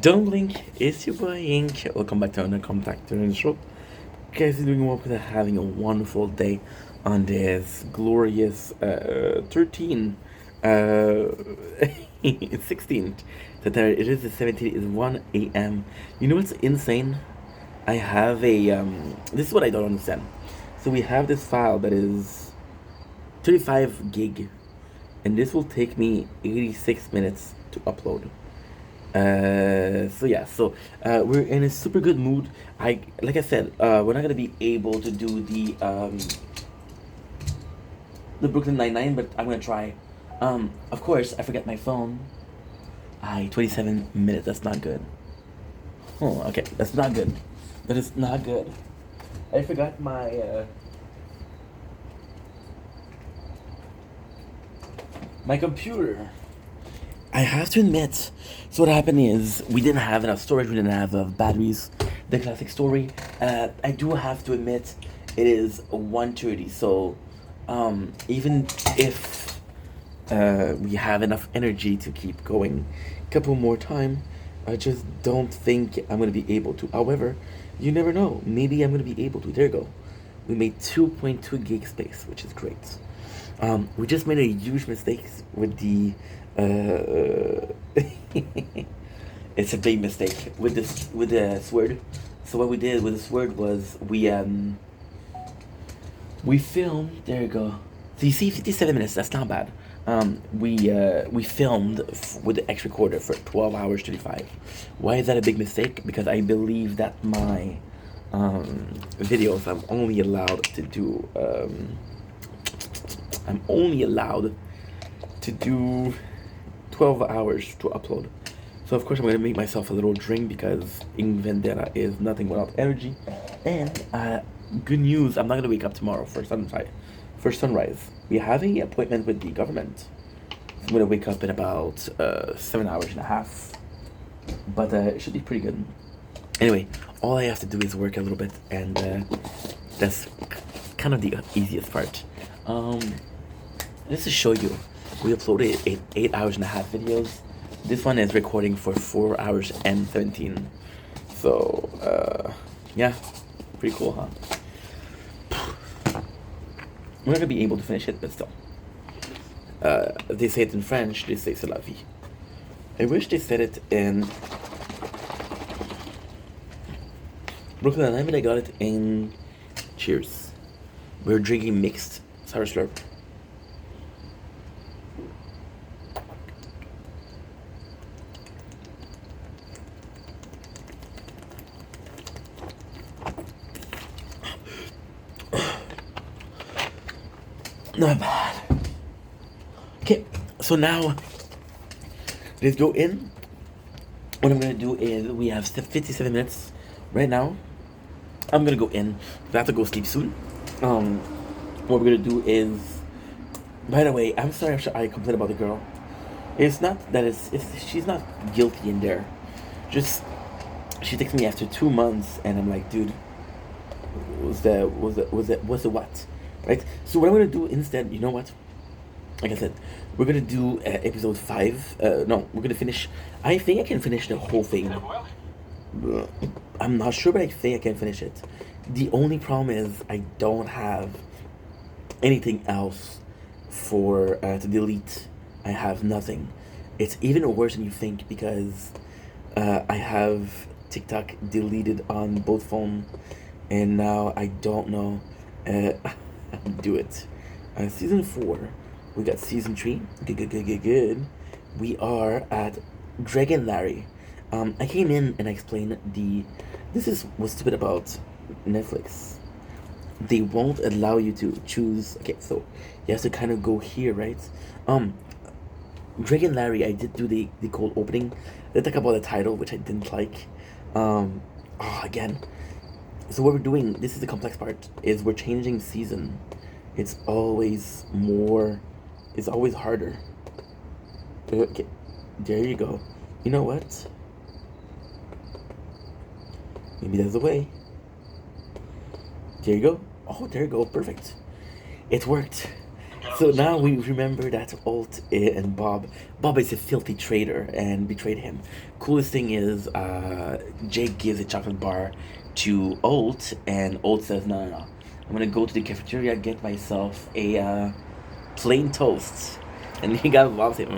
Don't blink, it's your boy Ink. Welcome back to another Contact Turn show. Guys, you're doing well, having a wonderful day on this glorious 13, uh, 16th. That it is the 17th, it's 1 a.m. You know what's insane? I have a, this is what I don't understand. So we have this file that is 35 gig, and this will take me 86 minutes to upload. So we're in a super good mood. Like I said, we're not gonna be able to do the Brooklyn Nine-Nine, but I'm gonna try. Of course, I forgot my phone. 27 minutes. That's not good. Oh, okay, that's not good. That is not good. I forgot my computer. I have to admit, so what happened is we didn't have enough storage, we didn't have batteries. The classic story. I do have to admit, it is 1:30. So, even if we have enough energy to keep going, a couple more time, I just don't think I'm gonna be able to. However, you never know. Maybe I'm gonna be able to. There you go. We made 2.2 gig space, which is great. We just made a huge mistake with the. It's a big mistake with the sword. So what we did with the sword was we filmed. There you go. So you see, 57 minutes. That's not bad. We filmed with the X recorder for 12 hours 35. Why is that a big mistake? Because I believe that my videos I'm only allowed to do 12 hours to upload. So of course I'm gonna make myself a little drink because Ink Vendetta is nothing without energy. And good news, I'm not gonna wake up tomorrow for sunrise. We have an appointment with the government. So I'm gonna wake up in about 7 hours and a half. But it should be pretty good. Anyway, all I have to do is work a little bit, and that's kind of the easiest part. Just to show you, we uploaded 8 hours and a half videos. This one is recording for 4 hours and 17. So, yeah, pretty cool, huh? We're not gonna be able to finish it, but still. They say it in French, they say c'est la vie. I wish they said it in Brooklyn Nine-Nine, but I got it in Cheers. We're drinking mixed sour slurp. Not bad. Okay, so now let's go in. What I'm gonna do is we have 57 minutes right now. I'm gonna go in. I have to go sleep soon. What we're gonna do is. By the way, I'm sorry I complained about the girl. It's not that she's not guilty in there. Just she texted me after 2 months, and I'm like, dude, was the what? Right? So what I'm gonna do instead, you know what? Like I said, we're gonna do episode 5. No, we're gonna finish. I think I can finish the whole thing. I'm not sure, but I think I can finish it. The only problem is I don't have anything else for to delete. I have nothing. It's even worse than you think because I have TikTok deleted on both phones, and now I don't know. Do it. Season 4. We got season 3. Good. We are at Greg and Larry. I came in and I explained this is what's stupid about Netflix. They won't allow you to choose. Okay, so you have to kind of go here, right? Greg and Larry, I did do the cold opening. They talk about the title, which I didn't like. Again. So what we're doing, this is the complex part, is we're changing season. It's always harder. Okay, there you go. You know what? Maybe there's a way. There you go. Oh, there you go. Perfect. It worked. So now we remember that Alt and Bob is a filthy traitor and betrayed him. Coolest thing is, Jake gives a chocolate bar to Alt, and Alt says, "No, no, no. I'm gonna go to the cafeteria, get myself a plain toast." And he got Bob saying,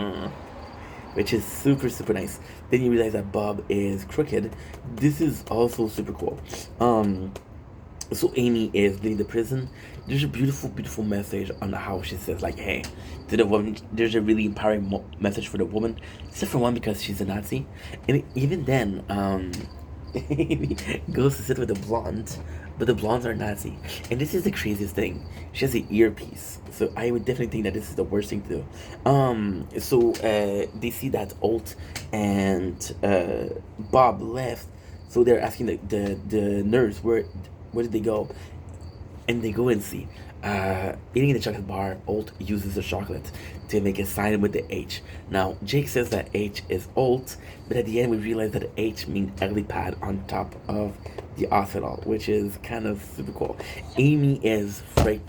which is super super nice. Then you realize that Bob is crooked. This is also super cool. So Amy is leaving the prison. There's a beautiful, beautiful message on how she says, like, hey, to the woman, there's a really empowering message for the woman, except for one because she's a Nazi. And even then, Amy goes to sit with a blonde, but the blondes are Nazi. And this is the craziest thing. She has an earpiece. So I would definitely think that this is the worst thing to do. They see that Alt and Bob left. So they're asking the nurse, where did they go? And they go and see. Eating the chocolate bar, Alt uses the chocolate to make a sign with the H. Now, Jake says that H is Alt, but at the end we realize that H means ugly pad on top of the hospital, which is kind of super cool. Amy is fake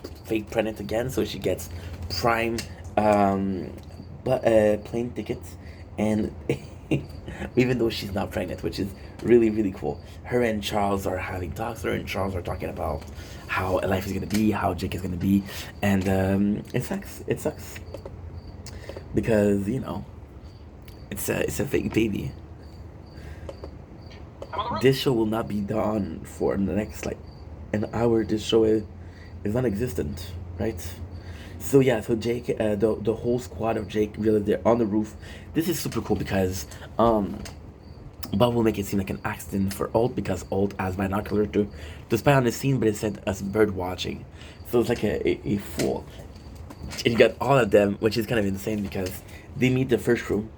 pregnant again, so she gets prime plane tickets, and even though she's not pregnant, which is really really cool. Her and Charles are having talks. Her and Charles are talking about how life is gonna be, how Jake is gonna be, and it sucks. It sucks because it's a fake baby. This show will not be done for the next like an hour. This show is non-existent, right? So yeah, so Jake, the whole squad of Jake, really, they're on the roof. This is super cool because Bob will make it seem like an accident for Alt because Alt has binocular to spy on the scene, but it said as bird watching, so it's like a fool. And you got all of them, which is kind of insane because they meet the first crew.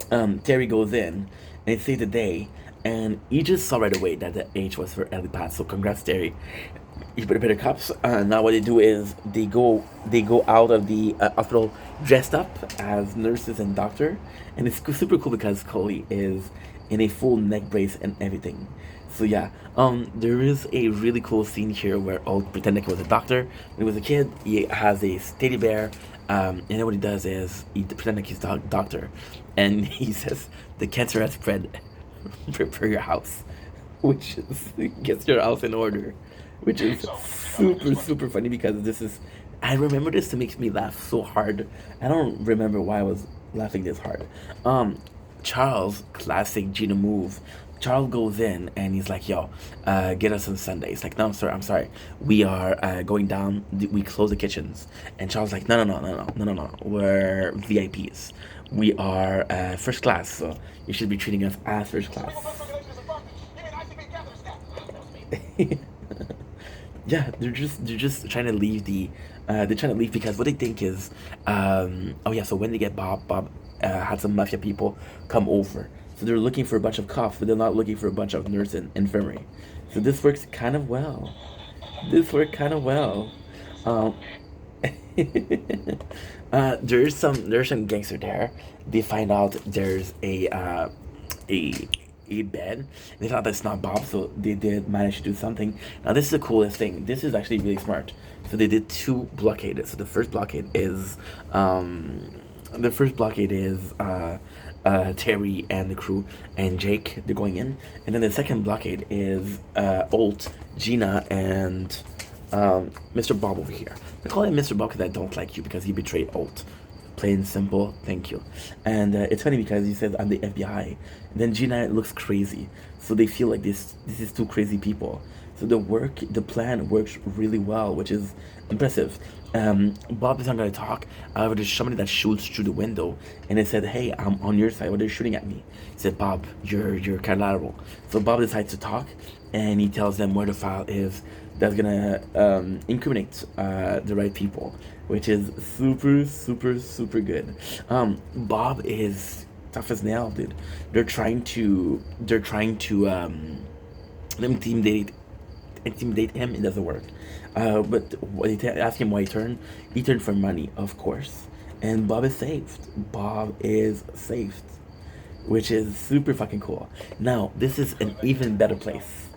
Terry goes in and saves the day, and you just saw right away that the H was for Ellie Pat. So congrats, Terry. You better cops. Now what they do is they go out of the hospital dressed up as nurses and doctor, and it's super cool because Coley is in a full neck brace and everything. So yeah, there is a really cool scene here where Alt pretended he was a doctor. When he was a kid, he has a teddy bear, and then what he does is he pretends like he's doctor, and he says the cancer has spread. Prepare your house, which is gets your house in order, which is super super funny because this is. I remember this to make me laugh so hard. I don't remember why I was laughing this hard. Charles, classic Gina move. Charles goes in and he's like, "Yo, get us some Sundays." Like, no, sir, I'm sorry. We are going down. We close the kitchens. And Charles like, no, no, no, no, no, no, no, no. We're VIPs. We are first class, so you should be treating us as first class. Yeah, they're just trying to leave they're trying to leave because what they think is oh yeah, so when they get Bob had some mafia people come over, so they're looking for a bunch of cops, but they're not looking for a bunch of nurse and infirmary. So this works kind of well. This worked kind of well. um there's some gangster there. They find out there's a a bed. They thought that's not Bob, so they did manage to do something. Now this is the coolest thing. This is actually really smart. So they did two blockades. So the first blockade is Terry and the crew and Jake. They're going in, and then the second blockade is Alt, Gina, and Mr. Bob over here. I call him Mr. Bob because I don't like you because he betrayed Alt. Plain simple, thank you. And it's funny because he says I'm the FBI. And then Gina looks crazy, so they feel like this is two crazy people. So the plan works really well, which is impressive. Bob is not gonna talk. However, there's somebody that shoots through the window, and it said, "Hey, I'm on your side. What are you shooting at me?" He said, "Bob, you're collateral." So Bob decides to talk, and he tells them where the file is. That's gonna incriminate the right people, which is super super super good. Bob is tough as nail, dude. They're trying to intimidate him. It doesn't work. But when they ask him why he turned for money, of course. And Bob is saved. Bob is saved, which is super fucking cool. Now this is an even better place.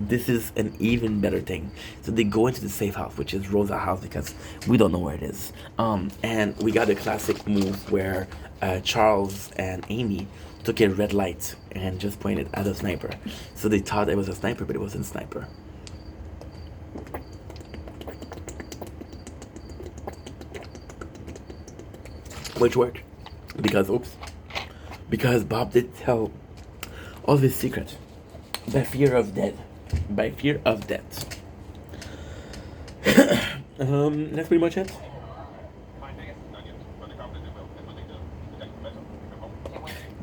this is an even better thing. So they go into the safe house, which is Rosa's house, because we don't know where it is. And we got a classic move where Charles and Amy took a red light and just pointed at a sniper. So they thought it was a sniper, but it wasn't a sniper. Which worked because Bob did tell all of his secret by fear of death. By fear of death. That's pretty much it.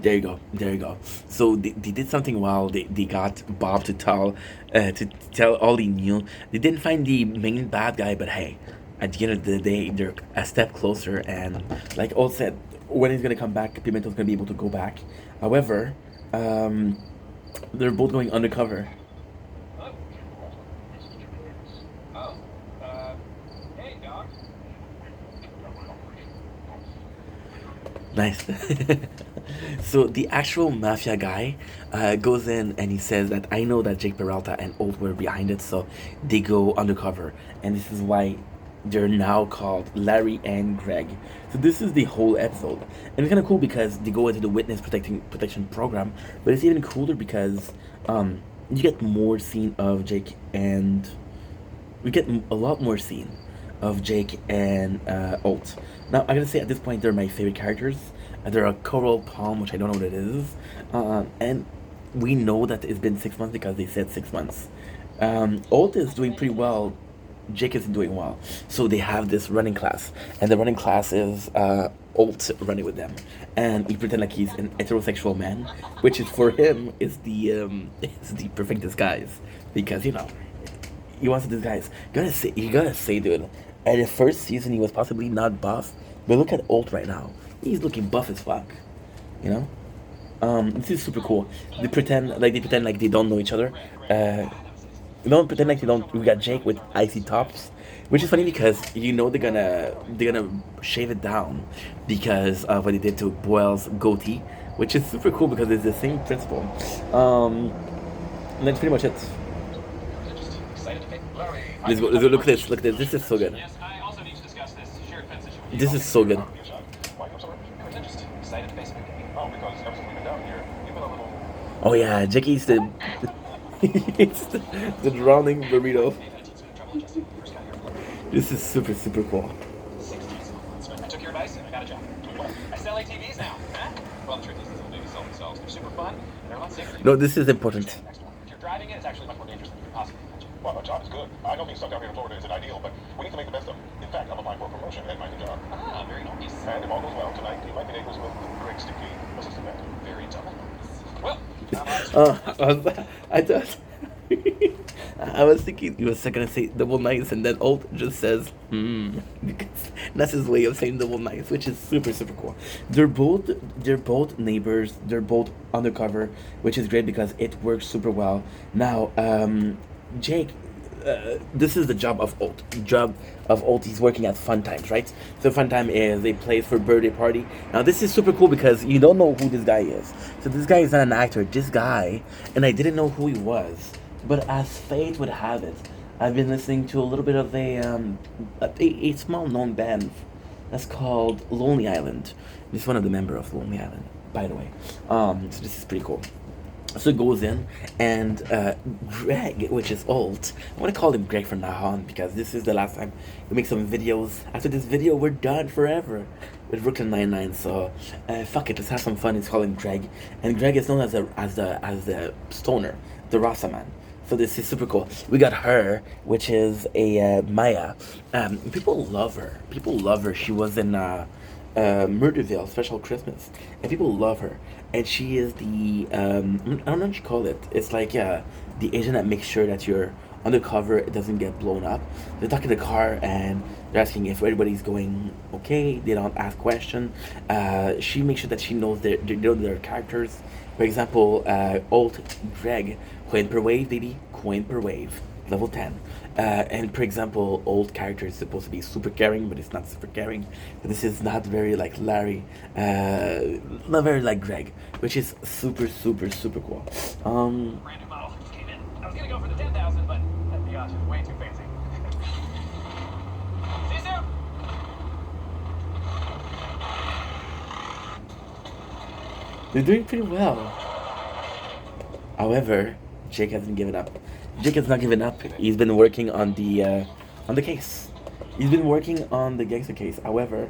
There you go. There you go. So they did something well. They got Bob to tell all he knew. They didn't find the main bad guy, but hey, at the end of the day, they're a step closer. And like Old said, when he's gonna come back, Pimento's gonna be able to go back. However, they're both going undercover. Nice. So the actual mafia guy goes in and he says that I know that Jake Peralta and Old were behind it, so they go undercover, and this is why they're now called Larry and Greg. So this is the whole episode, and it's kind of cool because they go into the witness protection program, but it's even cooler because you get more scene of Jake and we get a lot more scene of Jake and Alt. Now, I gotta say, at this point, they're my favorite characters. They're a coral palm, which I don't know what it is. And we know that it's been 6 months because they said 6 months. Alt is doing pretty well. Jake isn't doing well. So they have this running class. And the running class is Alt running with them. And he pretends like he's an heterosexual man, which is for him is the perfect disguise. Because, you know, he wants to disguise. You gotta say, dude, at the first season he was possibly not buff, but look at Alt right now. He's looking buff as fuck. You know? This is super cool. They pretend like they don't know each other. They don't pretend like they don't. We got Jake with icy tops, which is funny because you know they're gonna shave it down because of what they did to Boyle's goatee, which is super cool because it's the same principle. And that's pretty much it. Look at this. Look at this. This is so good. This is so good. Oh yeah, Jake eats the the drowning burrito. This is super cool. I took your advice and I got a job. I sell ATVs now. Huh? Well, the truth is, they sell themselves. They're super fun. They're a lot safer. No, this is important. If you're driving it, it's actually much more dangerous than you could possibly imagine. Well, my job is good. I know being stuck down here in Florida isn't ideal, but we need to make the best of it. In fact, I'm applying for a promotion at my new job. Ah, very nice. And if all goes well, tonight you might be neighbors with Greg Stickey, assistant manager. Very double. Well, I thought I was thinking he was gonna say double nice, and then Alt just says because that's his way of saying double nice, which is super cool. They're both neighbors. They're both undercover, which is great because it works super well. Now, Jake. This is the job of Alt. He's working at Fun Times, right? So Fun Time is a place for birthday party. Now this is super cool because you don't know who this guy is. So this guy is not an actor. This guy, and I didn't know who he was. But as fate would have it, I've been listening to a little bit of a small known band that's called Lonely Island. This is one of the members of Lonely Island, by the way. So this is pretty cool. So it goes in, and Greg, which is Alt, I want to call him Greg from now on because this is the last time we make some videos. After this video, we're done forever with Brooklyn Nine-Nine. So fuck it, let's have some fun. Let's call him Greg, and Greg is known as the stoner, the Rasta man. So this is super cool. We got her, which is a Maya. People love her. She was in Murderville Special Christmas, and people love her. And she is the I don't know what you call it. It's like the agent that makes sure that your undercover it doesn't get blown up. They're talking to the car and they're asking if everybody's going okay. They don't ask questions. She makes sure that she knows their characters. For example, Alt Greg, coin per wave, baby, coin per wave, level 10. And for example, Old character is supposed to be super caring, but it's not super caring. This is not very like Larry, not very like Greg, which is super cool. Brand new model just came in. I was gonna go for the 10,000 They're doing pretty well. However, Jake hasn't given up. Jake has not given up. He's been working on the case. He's been working on the gangster case. However,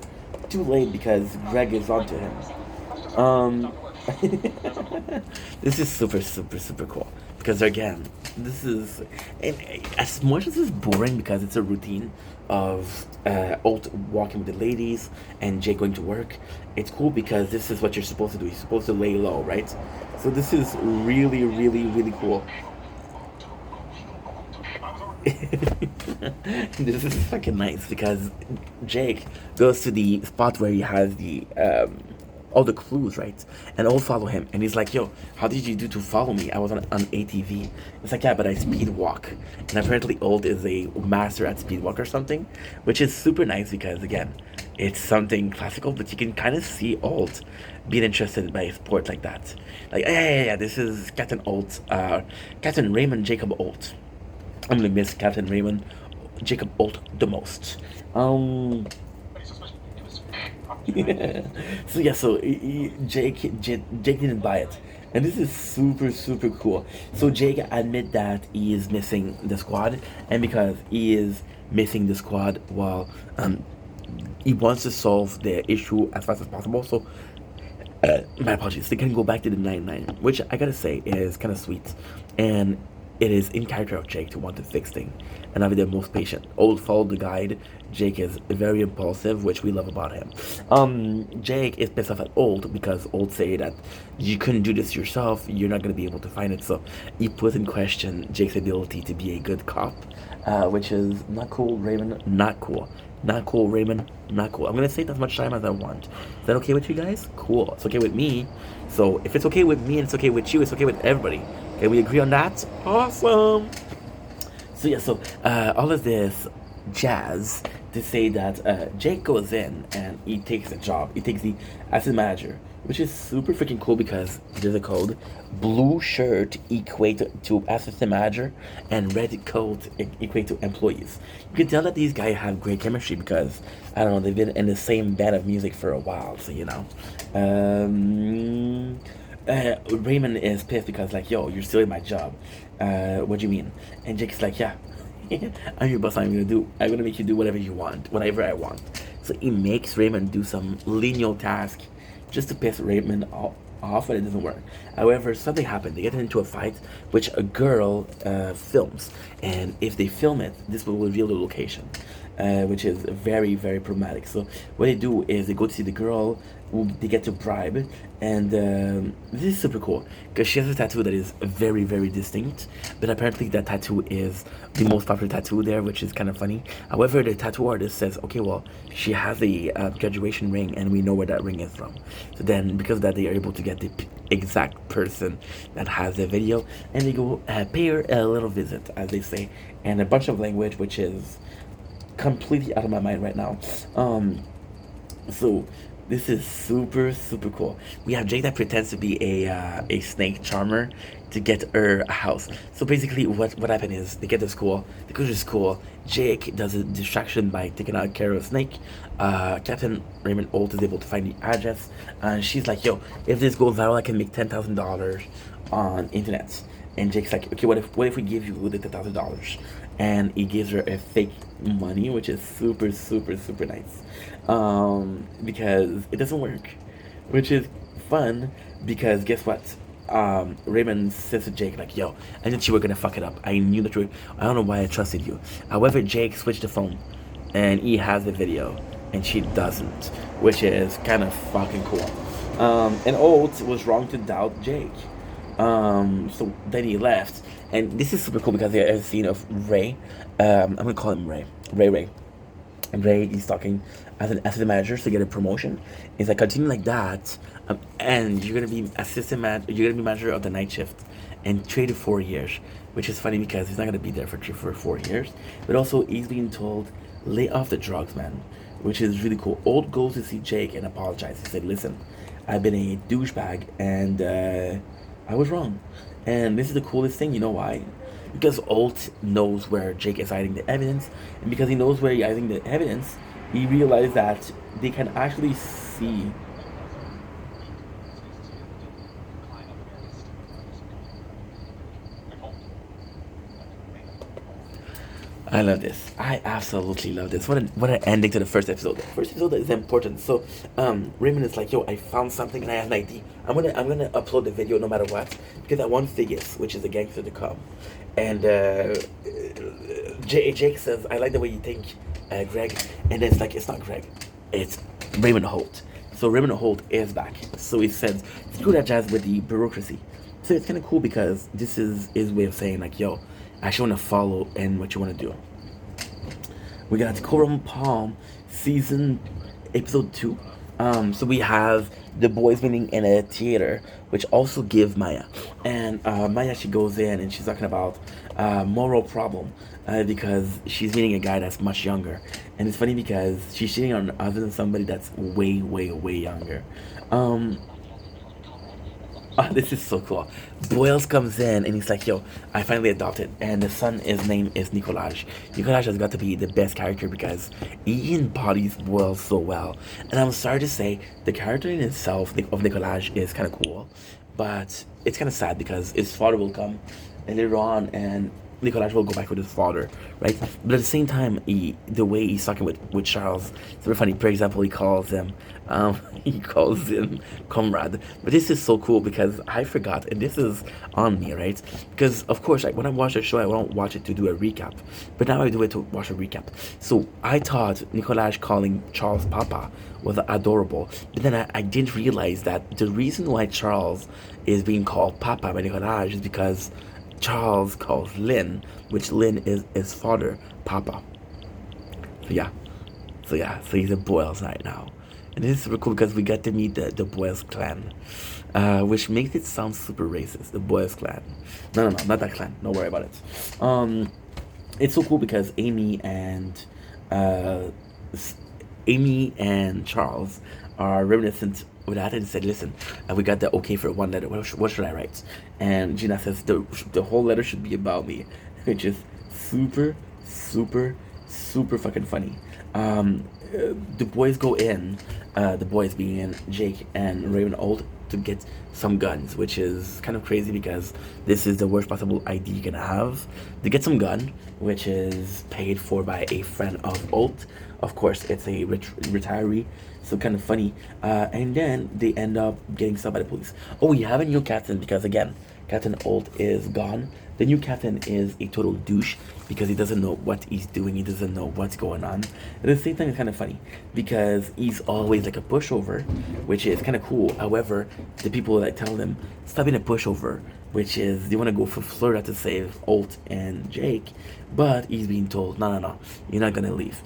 too late because Greg is onto him. Um, this is super, super, super cool because again, this is and as much as it's boring because it's a routine of Alt walking with the ladies and Jake going to work. It's cool because this is what you're supposed to do. You're supposed to lay low, right? So this is really, really, really cool. This is fucking nice because Jake goes to the spot where he has the all the clues, right? And all follow him, and he's like, "Yo, how did you do to follow me? I was on ATV." It's like, "Yeah, but I speed walk." And apparently, Old is a master at speed walk or something, which is super nice because again, it's something classical, but you can kind of see Old being interested by a sport like that. Like, yeah. This is Captain Old, Captain Raymond Jacob Old. I'm gonna miss Captain Raymond Jacob Old the most. So yeah, so Jake didn't buy it, and this is super super cool. So Jake admit that he is missing the squad, and because he is missing the squad, well, he wants to solve the issue as fast as possible. So my apologies. They can go back to the 99, which I gotta say is kind of sweet, and it is in character of Jake to want to fix things and not be the most patient. Old followed the guide. Jake is very impulsive, which we love about him. Jake is pissed off at Old because Old say that you couldn't do this yourself. You're not gonna be able to find it. So he puts in question Jake's ability to be a good cop, which is not cool. Raymond, not cool. Not cool, Raymond. Not cool. I'm gonna say it as much time as I want. Is that okay with you guys? Cool. It's okay with me. So if it's okay with me and it's okay with you, it's okay with everybody. Okay, we agree on that? Awesome. So yeah, so all of this jazz to say that Jake goes in and he takes a job. He takes the assistant manager, which is super freaking cool because there's a code. Blue shirt equate to assistant manager, and red coat equate to employees. You can tell that these guys have great chemistry because I don't know, they've been in the same band of music for a while. So you know. Raymond is pissed because like, yo, you're stealing my job. What do you mean? And Jake's like, yeah, I'm your boss. I'm gonna make you do whatever you want, whatever I want. So he makes Raymond do some lineal task just to piss Raymond off, but it doesn't work. However, something happened. They get into a fight, which a girl films, and if they film it, this will reveal the location. Which is very, very problematic. So what they do is they go to see the girl, who they get to bribe, and this is super cool because she has a tattoo that is very, very distinct. But apparently that tattoo is the most popular tattoo there, which is kind of funny. However, the tattoo artist says, okay, well, she has a graduation ring, and we know where that ring is from. So then, because of that, they are able to get the exact person that has the video, and they go pay her a little visit, as they say, and a bunch of language, which is completely out of my mind right now. So this is super super cool. We have Jake that pretends to be a snake charmer to get her a house. So basically, what happened is they get to school. They go to school. Jake does a distraction by taking out care of a snake. Captain Raymond Old is able to find the address, and she's like, "Yo, if this goes viral, I can make $10,000 on internet." And Jake's like, "Okay, what if we give you the $10,000?" And he gives her a fake money, which is super super super nice, because it doesn't work, which is fun because guess what? Raymond says to Jake like, "Yo, I knew you were gonna fuck it up. I knew that you were. I don't know why I trusted you." However, Jake switched the phone, and he has the video, and she doesn't, which is kind of fucking cool. And Old was wrong to doubt Jake. So then he left, and this is super cool because there's a scene of Ray. I'm gonna call him Ray. Ray. And Ray is talking as an assistant manager to get a promotion. It's like continue like that, and you're gonna be You're gonna be manager of the night shift, and 3 to 4 years. Which is funny because he's not gonna be there for 4 years. But also he's being told lay off the drugs, man, which is really cool. Old goes to see Jake and apologizes. He said, "Listen, I've been a douchebag, and I was wrong." And this is the coolest thing. You know why? Because Alt knows where Jake is hiding the evidence, and because he knows where he's hiding the evidence, he realized that they can actually see I love this. I absolutely love this. What an ending to the first episode. The first episode is important. So, Raymond is like, yo, I found something and I have an idea. I'm gonna upload the video no matter what because I want Figgis, which is a gangster, to come. And Jake says, I like the way you think, Greg. And then it's like, it's not Greg, it's Raymond Holt. So Raymond Holt is back. So he says, screw that jazz with the bureaucracy. So it's kind of cool because this is his way of saying like, yo, I actually want to follow in what you want to do. We got Coram Palm season episode 2. So we have the boys meeting in a theater, which also give Maya. And Maya, she goes in and she's talking about moral problem because she's meeting a guy that's much younger. And it's funny because she's cheating on other than somebody that's way, way, way younger. Oh, this is so cool. Boyles comes in and he's like, yo, I finally adopted. And the son, his name is Nicolaj. Nicolaj has got to be the best character because he embodies Boyles so well. And I'm sorry to say, the character in itself of Nicolaj is kind of cool. But it's kind of sad because his father will come later on and Nicolaj will go back with his father, right? But at the same time, the way he's talking with Charles, it's very funny. For example, he calls him comrade. But this is so cool because I forgot, and this is on me, right? Because of course, like when I watch a show, I don't watch it to do a recap, but now I do it to watch a recap. So I thought Nicolaj calling Charles Papa was adorable, but then I didn't realize that the reason why Charles is being called Papa by Nicolaj is because Charles calls Lynn, which Lynn is his father, Papa. So he's a Boyles right now. And this is super cool because we get to meet the Boyles clan, which makes it sound super racist, the Boyles clan. No, not that clan. Don't worry about it. It's so cool because Amy and Charles are reminiscent with that and said, listen, we got the okay for one letter. What should I write? And Gina says the whole letter should be about me, which is super, super, super fucking funny. The boys go in, the boys being Jake and Raymond Holt, to get some guns, which is kind of crazy because this is the worst possible idea you can have. They get some gun, which is paid for by a friend of Holt. Of course, it's a retiree, so kind of funny. And then they end up getting stopped by the police. Oh, we have a new captain because, again, Captain Holt is gone. The new captain is a total douche because he doesn't know what he's doing. He doesn't know what's going on. At the same time, it's kind of funny because he's always like a pushover, which is kind of cool. However, the people that tell him, stop being a pushover, which is they want to go for Florida to save Holt and Jake, but he's being told, no, you're not gonna leave.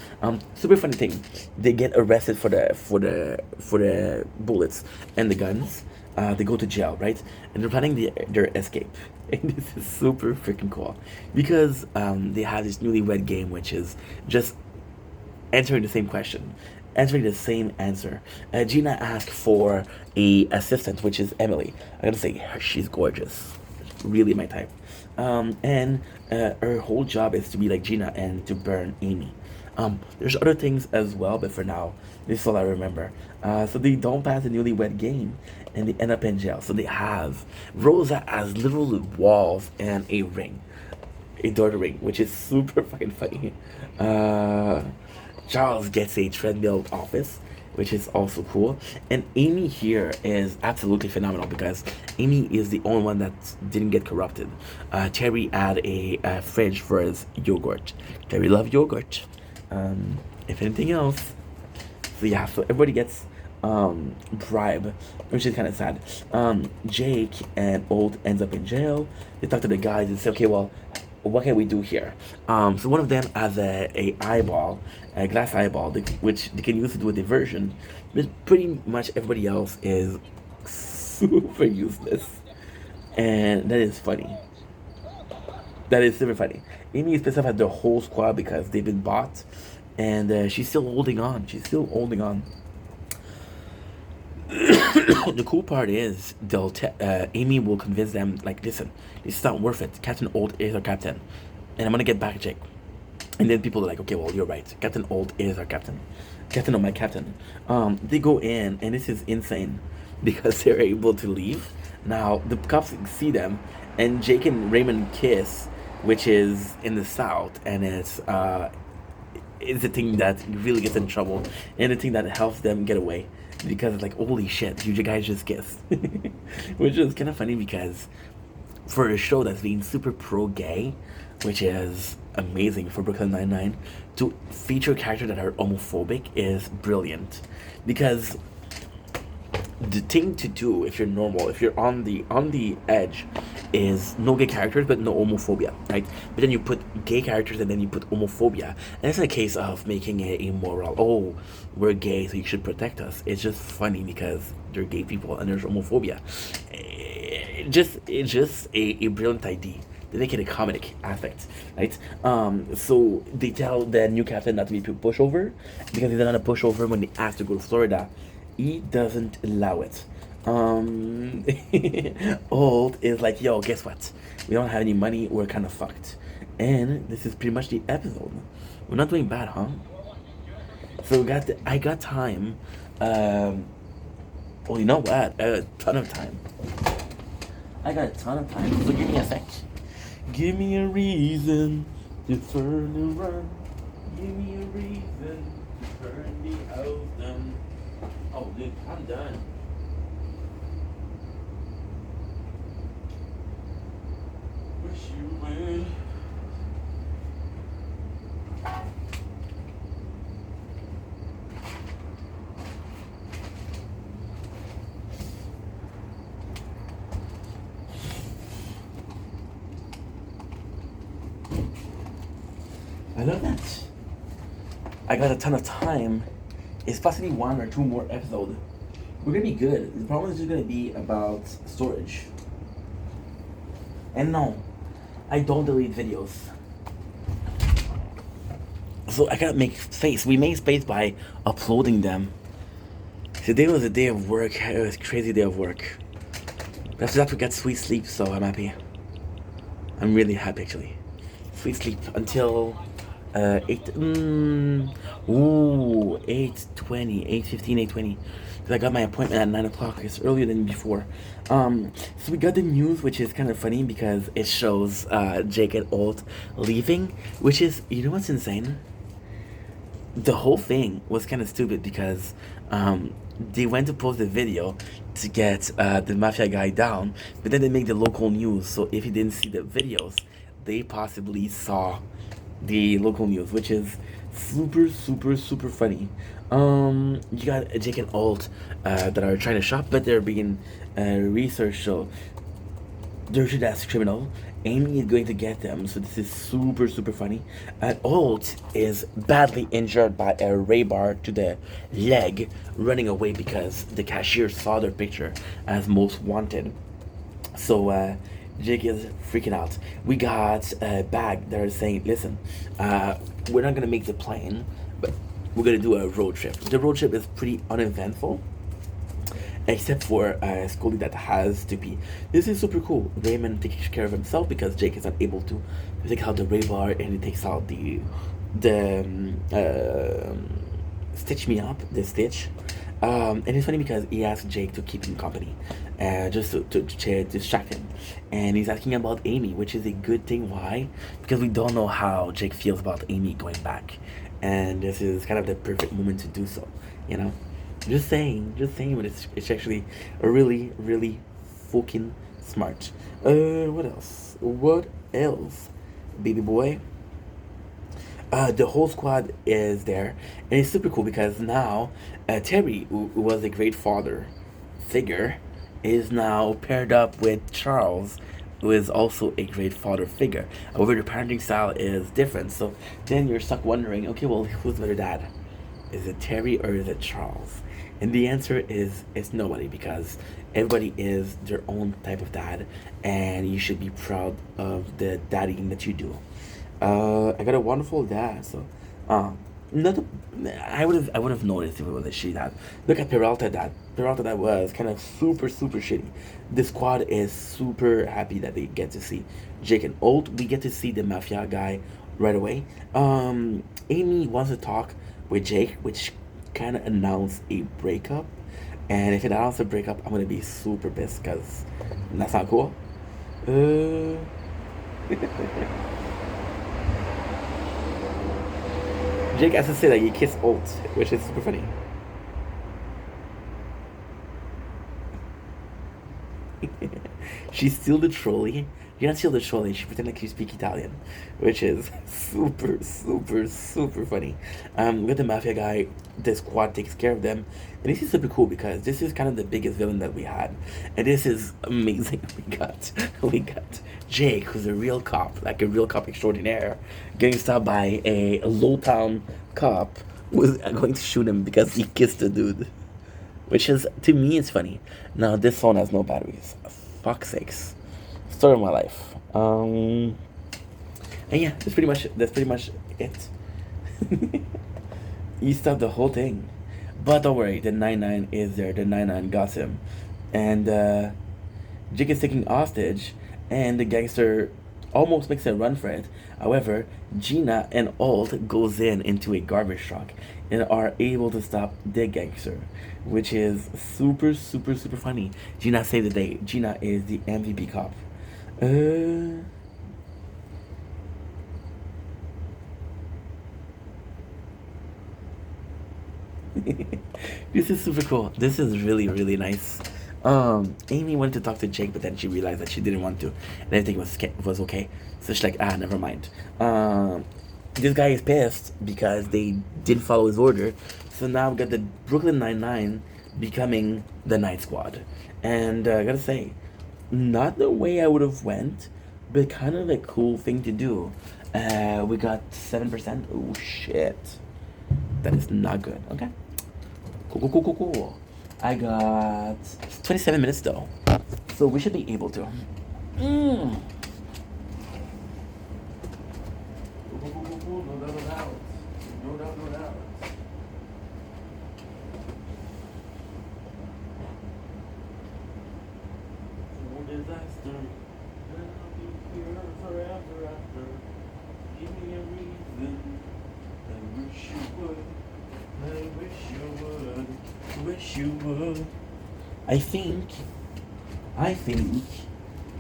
Super funny thing, they get arrested for the bullets and the guns. They go to jail, right? And they're planning their escape. And this is super freaking cool because they have this newlywed game, which is just answering the same question, answering the same answer. Gina asked for a assistant, which is Emily. I gotta say, she's gorgeous, really my type. And her whole job is to be like Gina and to burn Amy. There's other things as well, but for now, this is all I remember. So they don't pass the newlywed game, and they end up in jail. So they have Rosa as literal walls and a ring, a door to ring, which is super fucking funny. Charles gets a treadmill office, which is also cool. And Amy here is absolutely phenomenal because Amy is the only one that didn't get corrupted. Terry had a fridge for his yogurt. Terry loved yogurt. If anything else. So everybody gets bribe, which is kind of sad. Jake and Holt ends up in jail. They talk to the guys and say, okay, well, what can we do here? So one of them has a eyeball, a glass eyeball, which they can use to do a diversion. But pretty much everybody else is super useless, and that is funny. That is super funny. Amy is pissed off at the whole squad because they've been bought, and she's still holding on. The cool part is Amy will convince them, like, listen, this is not worth it. Captain Holt is our captain, and I'm gonna get back Jake. And then people are like, okay, well, you're right. Captain Holt is our captain. Captain of my captain. They go in, and this is insane because they're able to leave. Now the cops see them, and Jake and Raymond kiss, which is in the South, and it's the thing that really gets in trouble, and the thing that helps them get away. Because it's like, holy shit, you guys just kissed. Which is kind of funny because for a show that's being super pro gay, which is amazing for Brooklyn Nine-Nine, to feature characters that are homophobic is brilliant. Because the thing to do if you're normal, if you're on the edge, is no gay characters but no homophobia, right? But then you put gay characters and then you put homophobia, and it's not a case of making it immoral. Oh, we're gay, so you should protect us. It's just funny because they're gay people and there's homophobia. It's just a brilliant idea. They make it a comedic aspect, right? So they tell the new captain not to be pushover because he's not a pushover when they ask to go to Florida. He doesn't allow it. Old is like, yo, guess what? We don't have any money. We're kind of fucked. And this is pretty much the episode. We're not doing bad, huh? So I got time. Well, you know what? A ton of time. I got a ton of time. So give me a sec. Give me a reason to turn and run. Give me a reason to turn the house down. Oh, dude, I'm done. Wish you would. I love that. I got a ton of time. It's possibly one or two more episodes. We're gonna be good. The problem is just gonna be about storage. And no, I don't delete videos. So I gotta make space. We made space by uploading them. Today was a day of work. It was a crazy day of work. But after that we got sweet sleep, so I'm happy. I'm really happy actually. Sweet sleep until 8:20, 8:15, 8:20. Because I got my appointment at 9 o'clock. It's earlier than before. So we got the news, which is kind of funny because it shows Jake and Holt leaving, which is, you know what's insane? The whole thing was kind of stupid because they went to post the video to get the mafia guy down, but then they make the local news. So if you didn't see the videos, they possibly saw the local news, which is super, super, super funny. You got Jake and Holt that are trying to shop, but they're being researched. So they're treated as criminal. Amy is going to get them, so this is super, super funny. And Holt is badly injured by a ray bar to the leg, running away because the cashier saw their picture as most wanted. So Jake is freaking out. We got a bag that are saying, listen, we're not gonna make the plane, but we're gonna do a road trip. The road trip is pretty uneventful, except for Scully that has to pee. This is super cool. Raymond takes care of himself because Jake is unable to take out the ray bar, and he takes out the stitch me up, the stitch. And it's funny because he asked Jake to keep him company, just to distract him. And he's asking about Amy, which is a good thing. Why? Because we don't know how Jake feels about Amy going back. And this is kind of the perfect moment to do so, you know? Just saying, but it's actually a really, really fucking smart. What else? Baby boy? The whole squad is there, and it's super cool because now Terry, who was a great father figure, is now paired up with Charles, who is also a great father figure. However, the parenting style is different, so then you're stuck wondering, okay, well, who's the better dad? Is it Terry or is it Charles? And the answer is it's nobody, because everybody is their own type of dad, and you should be proud of the daddying that you do. I got a wonderful dad, so not a, I would have noticed if it was a shitty dad. Look at Peralta dad. Peralta dad was kind of super, super shitty. The squad is super happy that they get to see Jake and Holt. We get to see the mafia guy right away. Amy wants to talk with Jake, which kind of announced a breakup. And if it announced a breakup, I'm gonna be super pissed because that's not cool. Jake has to say that he kissed Alt, which is super funny. She's still the trolley. You're not still the trolley. She pretends like you speak Italian, which is super, super, super funny. With the mafia guy, the squad takes care of them, and this is super cool because this is kind of the biggest villain that we had, and this is amazing. We got Jake, who's a real cop, like a real cop extraordinaire, getting stopped by a low town cop who's going to shoot him because he kissed a dude. Which is, to me, it's funny. Now, this phone has no batteries. Fuck's sakes. Story of my life. And yeah, that's pretty much it. You stopped the whole thing. But don't worry, the 99 is there. The 99 got him. And Jake is taking hostage, and the gangster almost makes a run for it. However, Gina and Alt goes into a garbage truck and are able to stop the gangster, which is super, super, super funny. Gina saved the day. Gina is the MVP cop. This is super cool. This is really, really nice. Amy wanted to talk to Jake, but then she realized that she didn't want to, and everything was okay. So she's like, never mind. This guy is pissed because they didn't follow his order. So now we got the Brooklyn Nine-Nine becoming the Night Squad, and I gotta say, not the way I would have went, but kind of a cool thing to do. We got 7%. Oh shit, that is not good. Okay, cool. I got 27 minutes though, so we should be able to. No doubt. Disaster. I'll be here forever after. Give me a reason. I wish you would. Wish you would. I think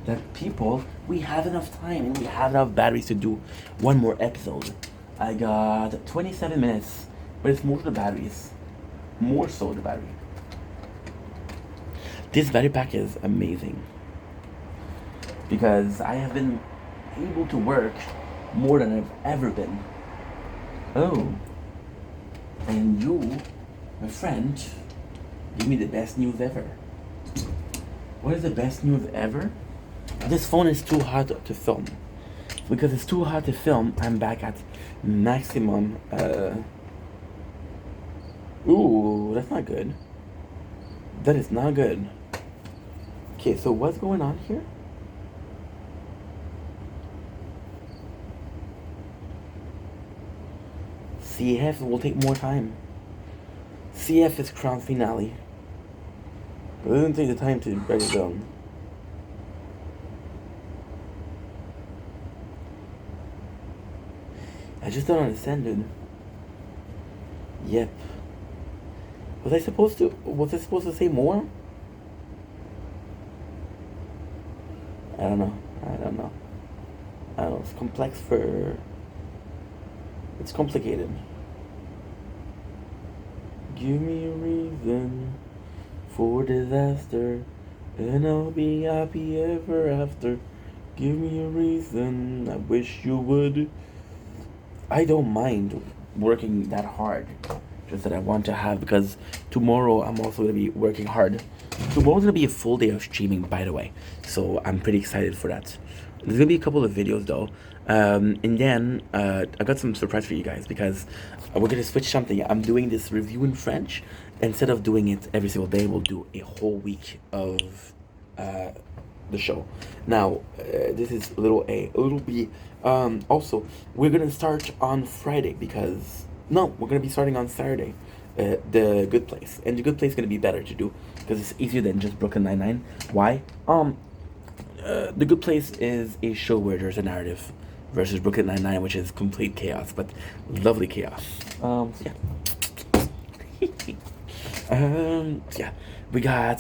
that people, we have enough time and we have enough batteries to do one more episode. I got 27 minutes, but it's more the batteries. More so the battery. This battery pack is amazing because I have been able to work more than I've ever been. Oh. And you, my friend, give me the best news ever. What is the best news ever? This phone is too hot to film. Because it's too hot to film, I'm back at maximum. Ooh, that's not good. That is not good. Okay, so what's going on here? CF will take more time. CF is crown finale. It doesn't take the time to break it down. I just don't understand, dude. Yep. Was I supposed to say more? I don't know. It's complex for... It's complicated. Give me a reason for disaster, and I'll be happy ever after. Give me a reason, I wish you would. I don't mind working that hard, just that I want to have, because tomorrow I'm also going to be working hard. Tomorrow's going to be a full day of streaming, by the way, so I'm pretty excited for that. There's going to be a couple of videos though, and then I got some surprise for you guys, because we're going to switch something. I'm doing this review in French. Instead of doing it every single day, we'll do a whole week of the show. Now, this is little A. Little B, also, we're going to start on Friday, because... No, we're going to be starting on Saturday. The Good Place. And The Good Place is going to be better to do, because it's easier than just Brooklyn Nine-Nine. Why? The Good Place is a show where there's a narrative, versus Brooklyn Nine-Nine, which is complete chaos, but lovely chaos. Yeah. Yeah, we got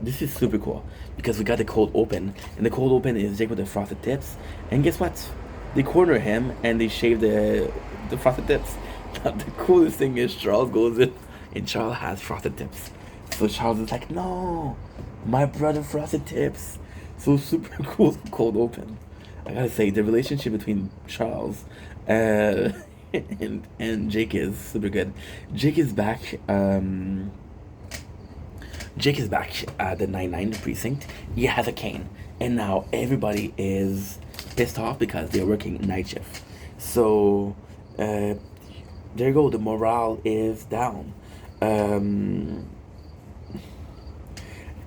this is super cool because we got the cold open, and the cold open is Jake with the frosted tips, and guess what? They corner him and they shave the frosted tips. The coolest thing is Charles goes in, and Charles has frosted tips. So Charles is like, no, my brother frosted tips. So super cool cold open. I gotta say the relationship between Charles and Jake is super good. Jake is back. Jake is back at the 99 precinct. He has a cane, and now everybody is pissed off because they're working night shift. So there you go. The morale is down. Um,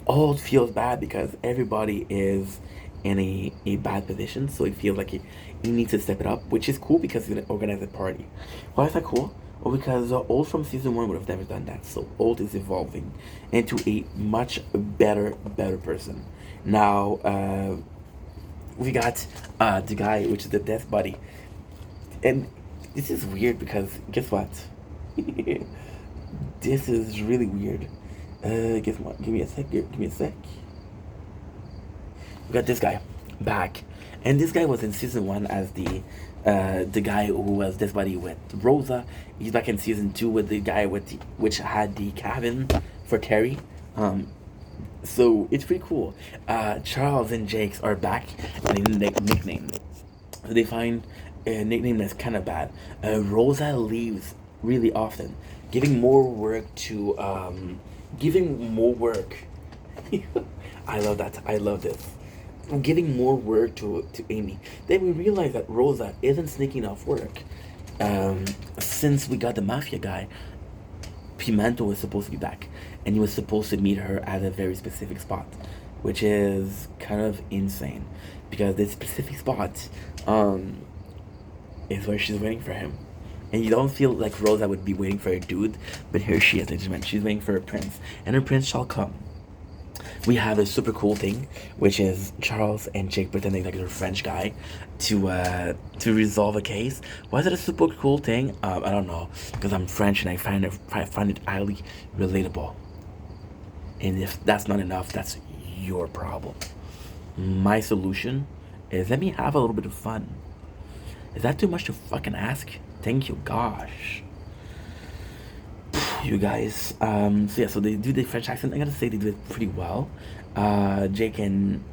all feels bad because everybody is in a bad position. So he feels like he needs to step it up, which is cool because he's gonna organize a party. Why is that cool? Well, because Old from season one would have never done that. So Old is evolving into a much better person. Now we got the guy, which is the death buddy, and this is weird because guess what? This is really weird. Guess what? Give me a sec. Give me a sec. We got this guy back, and this guy was in season one as the guy who was this buddy with Rosa. He's back in season two with the guy with which had the cabin for Terry. So it's pretty cool. Charles and Jakes are back and they need a nickname. So they find a nickname that's kind of bad. Rosa leaves really often, giving more work to giving more work. I love that. I love this. Giving more work to Amy. Then we realize that Rosa isn't sneaking off work. Since we got the mafia guy, Pimento was supposed to be back, and he was supposed to meet her at a very specific spot, which is kind of insane, because this specific spot is where she's waiting for him. And you don't feel like Rosa would be waiting for a dude, but here she is, ladies and gentlemen. She's waiting for her prince, and her prince shall come. We have a super cool thing, which is Charles and Jake pretending like they're a French guy to resolve a case. Why is it a super cool thing? I don't know, because I'm French and I find it highly relatable. And if that's not enough, that's your problem. My solution is let me have a little bit of fun. Is that too much to fucking ask? Thank you, gosh. You guys. So yeah, so they do the French accent. I gotta say they do it pretty well. Jake and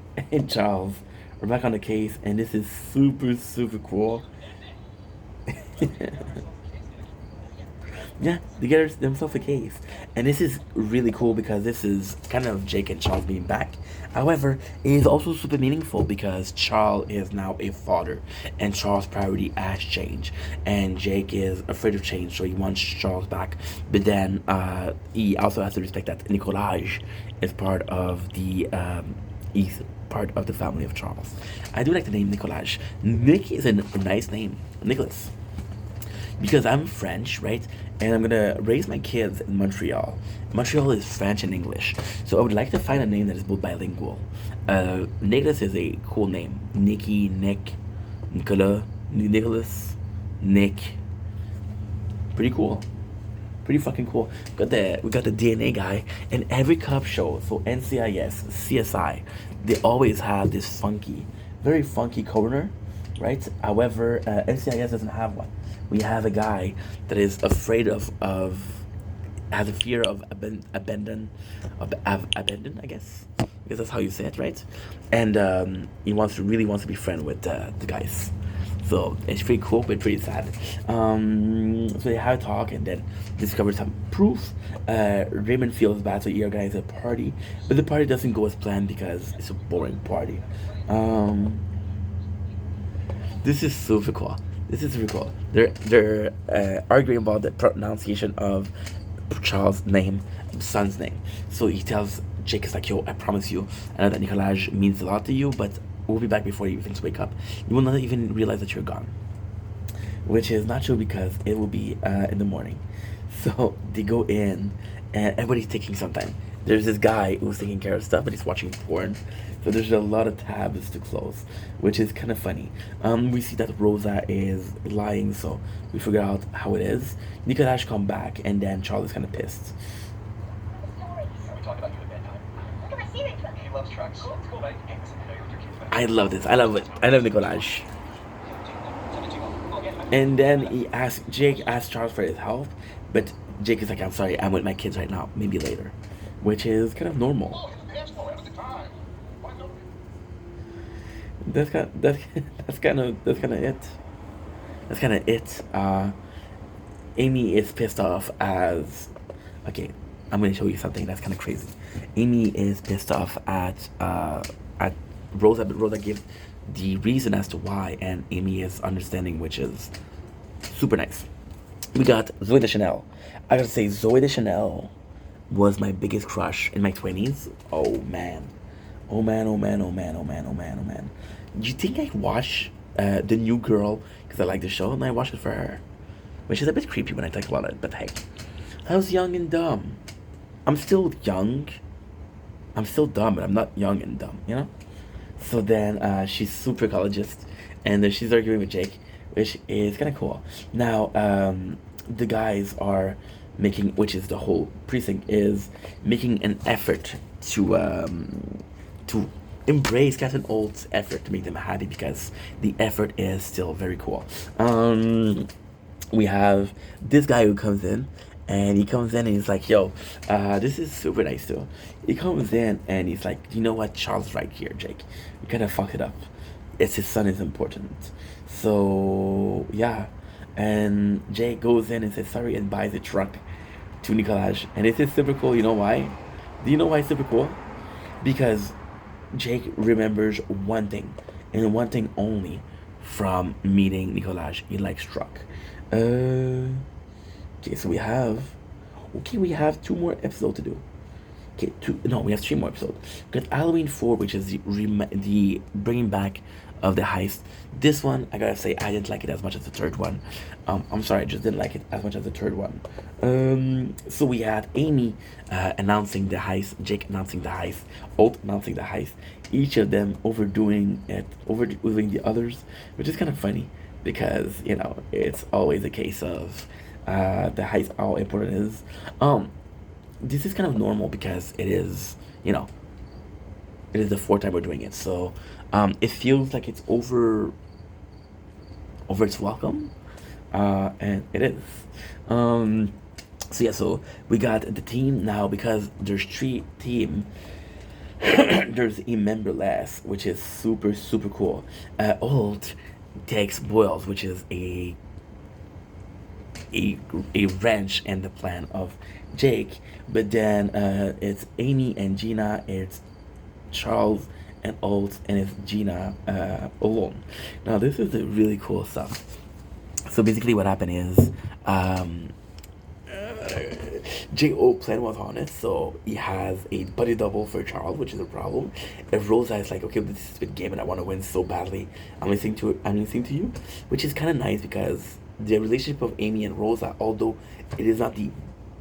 Charles are back on the case, and this is super cool. Yeah, they get themselves a case. And this is really cool because this is kind of Jake and Charles being back. However, it is also super meaningful because Charles is now a father and Charles' priority has changed. And Jake is afraid of change, so he wants Charles back. But then he also has to respect that Nicolas is part of he's part of the family of Charles. I do like the name Nicolas. Nick is a nice name. Nicholas. Because I'm French, right? And I'm gonna raise my kids in Montreal. Montreal is French and English, so I would like to find a name that is both bilingual. Nicholas is a cool name. Nicky, Nick, Nicolas, Nicholas, Nick. Pretty cool. Pretty fucking cool. We got the DNA guy, and every cop show, so NCIS, CSI, they always have this very funky coroner, right? However, NCIS doesn't have one. We have a guy that is afraid of has a fear of abandon, I guess that's how you say it, right? And he really wants to be friend with the guys. So it's pretty cool, but pretty sad. So they have a talk and then discover some proof. Raymond feels bad, so he organizes a party, but the party doesn't go as planned because it's a boring party. This is super cool. This is super cool. They're arguing about the pronunciation of Charles' name, son's name. So he tells Jake, is like, yo, I promise you, I know that Nicolas means a lot to you, but we'll be back before you even wake up. You will not even realize that you're gone. Which is not true because it will be in the morning. So they go in and everybody's taking some time. There's this guy who's taking care of stuff, but he's watching porn. So there's a lot of tabs to close, which is kind of funny. We see that Rosa is lying, so we figure out how it is. Nicolas come back, and then Charles is kind of pissed. trucks. Cool, it's cool, buddy. Hey, listen, I know you're with your kids, but I love this. I love it. I love Nicolaj. And then Jake asked Charles for his help, but Jake is like, I'm sorry, I'm with my kids right now, maybe later. Which is kind of normal. Oh, it's the dance floor. Have a good time. Why not? That's kind of it. That's kind of it. Amy is pissed off as. Okay, I'm gonna show you something that's kind of crazy. Amy is pissed off at Rosa, but Rosa gives the reason as to why, and Amy is understanding, which is super nice. We got Zoe Deschanel. I gotta say, Zoe Deschanel was my biggest crush in my 20s. Oh man. Oh man, oh man, oh man, oh man, oh man, oh man. Do you think I'd watch The New Girl because I like the show and I watch it for her? Which is a bit creepy when I think about it, but hey. I was young and dumb. I'm still young. I'm still dumb, but I'm not young and dumb, you know? So then she's super ecologist, and then she's arguing with Jake, which is kind of cool. Now, the guys are making, which is the whole precinct, is making an effort to embrace Captain Olt's effort to make them happy because the effort is still very cool. We have this guy who comes in, and he comes in and he's like, yo, this is super nice too. He comes in and he's like, you know what, Charles right here, Jake. You kind of fucked it up. It's his son is important. So, yeah. And Jake goes in and says sorry and buys a truck to Nicolaj. And this is super cool. You know why? Do you know why it's super cool? Because Jake remembers one thing, and one thing only, from meeting Nicolaj. He likes truck. Okay, so we have 2 more episodes to do. Okay, we have 3 more episodes. We got Halloween 4, which is the bringing back of the heist. This one, I gotta say, I didn't like it as much as the third one. I'm sorry, I just didn't like it as much as the third one. So we had Amy announcing the heist, Jake announcing the heist, Olt announcing the heist. Each of them overdoing the others, which is kind of funny because, you know, it's always a case of the heist, how important it is. This is kind of normal because it is, you know, it is the 4th time we're doing it. So it feels like it's over its welcome, and it is. So yeah, so we got the team now because there's 3 team. There's a member less, which is super cool. Old takes Boils, which is a wrench in the plan of Jake, but then it's Amy and Gina, it's Charles and Olt, and it's Gina alone. Now this is the really cool stuff. So basically what happened is J.O. plan was honest, so he has a buddy double for Charles, which is a problem. If Rosa is like, okay, this is a big game and I want to win so badly, I'm listening to you, which is kind of nice because the relationship of Amy and Rosa, although it is not the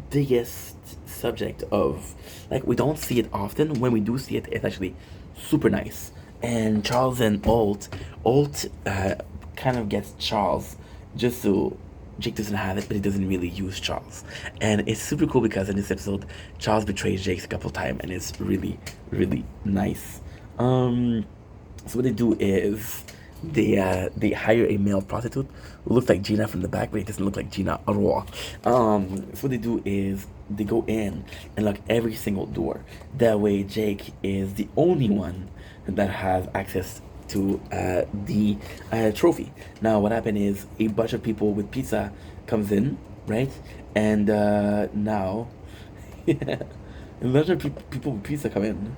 biggest subject of, like, we don't see it often, when we do see it, it's actually super nice. And Charles and Olt kind of gets Charles just so Jake doesn't have it, but he doesn't really use Charles. And it's super cool because in this episode, Charles betrays Jake a couple times, and it's really nice. So what they do is they hire a male prostitute who looks like Gina from the back, but he doesn't look like Gina at all. So what they do is they go in and lock every single door. That way Jake is the only one that has access to the trophy. Now what happened is a bunch of people with pizza comes in, right? And now a bunch of people with pizza come in.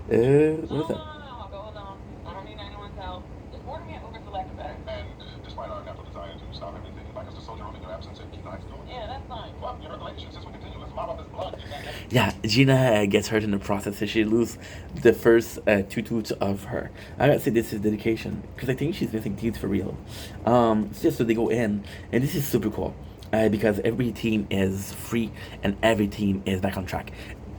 What is that? Hold on. I don't need anyone's help. Just order me an Uber for lack of better. And despite our natural desire to stop everything, you'd like us to soldier on in your absence and keep the lights going? Yeah, that's fine. Well, you heard the lady. She says we continue. Let's mop up this blood. Yeah, Gina gets hurt in the process, so she loses the first 2 tooths of her. I gotta say this is dedication, because I think she's missing teeth for real. So they go in, and this is super cool, because every team is free, and every team is back on track.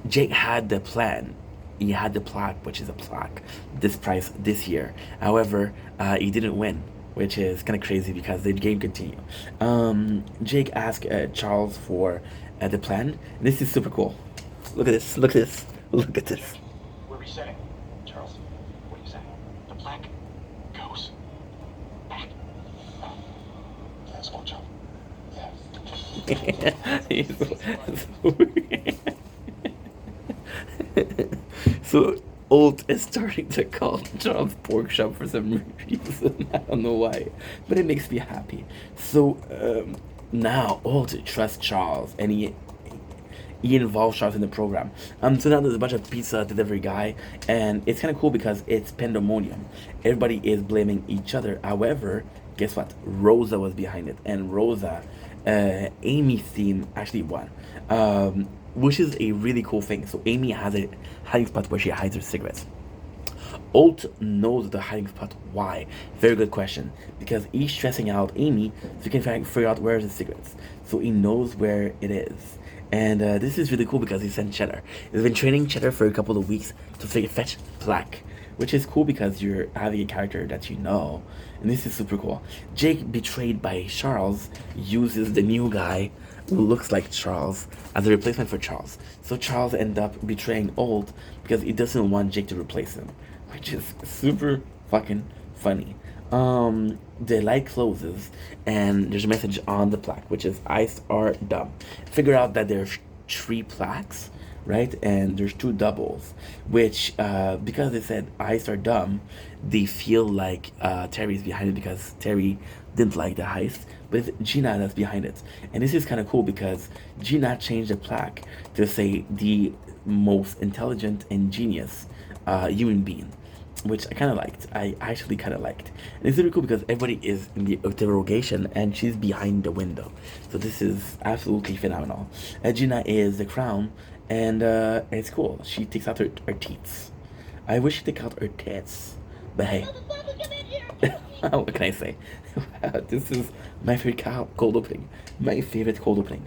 Jake had the plan. He had the plaque, which is a plaque, this price this year. However, he didn't win, which is kind of crazy because the game continued. Jake asked Charles for the plan. This is super cool. Look at this. Look at this. Look at this. We're resetting. Charles, what do you say? The plaque goes back. That's good job. Yeah. So Old is starting to call Charles pork chop for some reason. I don't know why, but it makes me happy. So now Old trusts Charles, and he involves Charles in the program. So now there's a bunch of pizza delivery guy, and it's kind of cool because it's pandemonium. Everybody is blaming each other. However, guess what? Rosa was behind it, and Rosa, Amy's team actually won, which is a really cool thing. So Amy has a hiding spot where she hides her cigarettes. Alt knows the hiding spot. Why? Very good question. Because he's stressing out Amy so he can figure out where are the cigarettes. So he knows where it is. And this is really cool because he sent Cheddar. He's been training Cheddar for a couple of weeks to fetch plaque, which is cool because you're having a character that you know. And this is super cool. Jake, betrayed by Charles, uses the new guy who looks like Charles as a replacement for Charles. So Charles ends up betraying Old because he doesn't want Jake to replace him, which is super fucking funny. The light closes and there's a message on the plaque, which is "Ice are dumb." Figure out that there's 3 plaques, right? And there's 2 doubles, which because they said "Ice are dumb," they feel like Terry's behind it because Terry didn't like the heist, but it's Gina that's behind it. And this is kind of cool because Gina changed the plaque to say the most intelligent and genius human being, which I kind of liked. I actually kind of liked. And it's really cool because everybody is in the interrogation and she's behind the window. So this is absolutely phenomenal. Gina is the crown, and it's cool. She takes out her teats. I wish she took out her tits, but hey. What can I say? This is my favorite cold opening. My favorite cold opening.